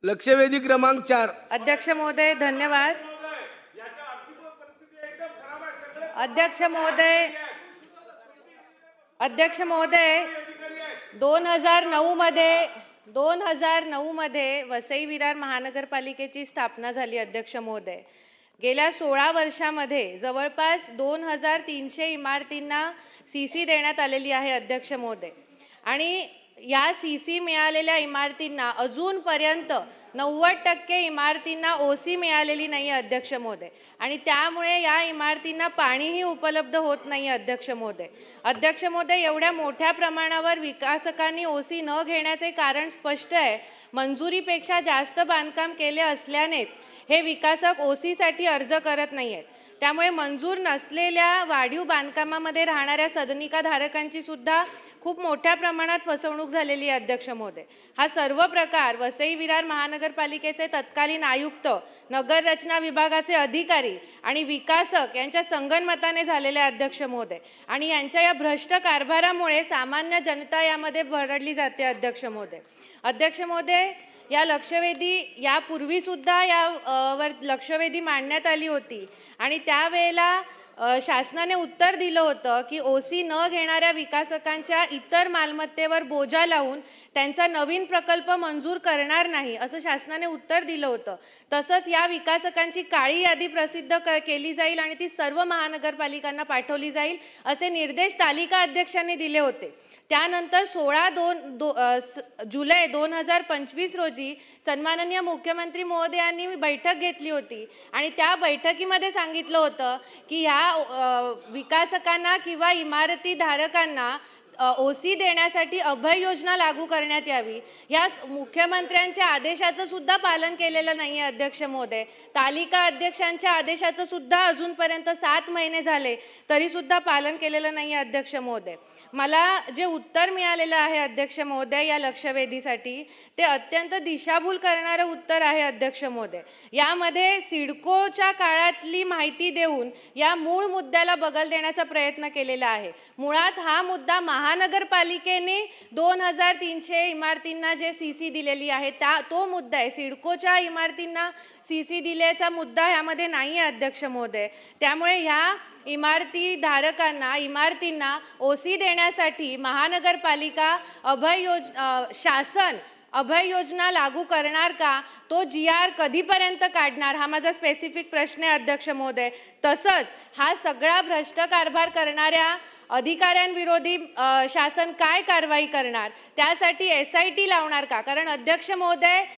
लक्षवेधी क्रमांक 4। अध्यक्ष महोदय धन्यवाद। अध्यक्ष महोदय 2009 मध्ये वसई विरार महानगरपालिकेची स्थापना झाली। अध्यक्ष महोदय गेल्या 16 वर्षामध्ये जवळपास 2300 इमारतींना सीसी देण्यात आलेली आहे। अध्यक्ष महोदय आणि या सीसी मिळालेल्या इमारतींना अजूनपर्यंत 90% इमारतींना ओसी मिळालेली नाही। अध्यक्ष महोदय आणि त्यामुळे या इमारतींना पाणीही उपलब्ध होत नाही। अध्यक्ष महोदय एवढ्या मोठ्या प्रमाणावर विकासकांनी ओसी न घेण्याचे कारण स्पष्ट आहे। मंजुरीपेक्षा जास्त बांधकाम केले असल्यानेच हे विकासक ओसीसाठी अर्ज करत नाहीयेत। त्यामुळे मंजूर नसलेल्या वाढीव बांधकामामध्ये राहणाऱ्या सदनिका धारकांची सुद्धा खूप मोठ्या प्रमाणात फसवणूक झालेली आहे। अध्यक्ष महोदय हा सर्व प्रकार वसई विरार महानगरपालिकेचे तत्कालीन आयुक्त, नगर रचना विभागाचे अधिकारी आणि विकासक यांच्या संगनमताने झालेले आहे। अध्यक्ष महोदय आणि यांच्या या भ्रष्ट कारभारामुळे सामान्य जनता यामध्ये भरडली जाते। अध्यक्ष महोदय या लक्षवेधी यापूर्वी सुद्धा यावर लक्षवेधी मांडण्यात आली होती आणि त्यावेळेला शासनाने उत्तर दिलं होतं की ओसी न घेणाऱ्या विकासकांच्या इतर मालमत्तेवर बोजा लावून त्यांचा नवीन प्रकल्प मंजूर करणार नाही असं शासनाने उत्तर दिलं होतं। तसंच या विकासकांची काळी यादी प्रसिद्ध केली जाईल आणि ती सर्व महानगरपालिकांना पाठवली जाईल असे निर्देश तालिका अध्यक्षांनी दिले होते। त्यानंतर 16 जुलै 2025 रोजी सन्माननीय मुख्यमंत्री महोदयांनी बैठक घेतली होती आणि त्या बैठकीमध्ये सांगितलं होतं की ह्या विकासकांना किंवा इमारती धारकांना ओसी देण्यासाठी अभय योजना लागू करण्यात यावी। या मुख्यमंत्र्यांच्या आदेशाचं सुद्धा पालन केलेलं नाही आहे। अध्यक्ष महोदय तालिका अध्यक्षांच्या आदेशाचं सुद्धा अजूनपर्यंत 7 महिने झाले तरी सुद्धा पालन केलेलं नाही आहे। अध्यक्ष महोदय मला जे उत्तर मिळालेलं आहे अध्यक्ष महोदय या लक्षवेधीसाठी ते अत्यंत दिशाभूल करणारं उत्तर आहे। अध्यक्ष महोदय यामध्ये सिडकोच्या काळातली माहिती देऊन या मूळ मुद्द्याला बगल देण्याचा प्रयत्न केलेला आहे। मुळात हा मुद्दा महानगरपालिकेने 2300 इमारतींना जे सीसी दिलेली आहे तो मुद्दा आहे। सिडकोच्या इमारतींना सीसी दिल्याचा मुद्दा यामध्ये नाही आहे। अध्यक्ष महोदय त्यामुळे ह्या इमारतींना ओसी देण्यासाठी महानगरपालिका शासन अभय योजना लागू करणार का, तो GR कधीपर्यंत काढणार हा माझा स्पेसिफिक प्रश्न आहे। अध्यक्ष महोदय तसंच हा सगळा भ्रष्ट कारभार करणाऱ्या अधिकाऱ्यांविरोधी शासन काय कारवाई करणार, त्यासाठी SIT लावणार का? कारण अध्यक्ष महोदय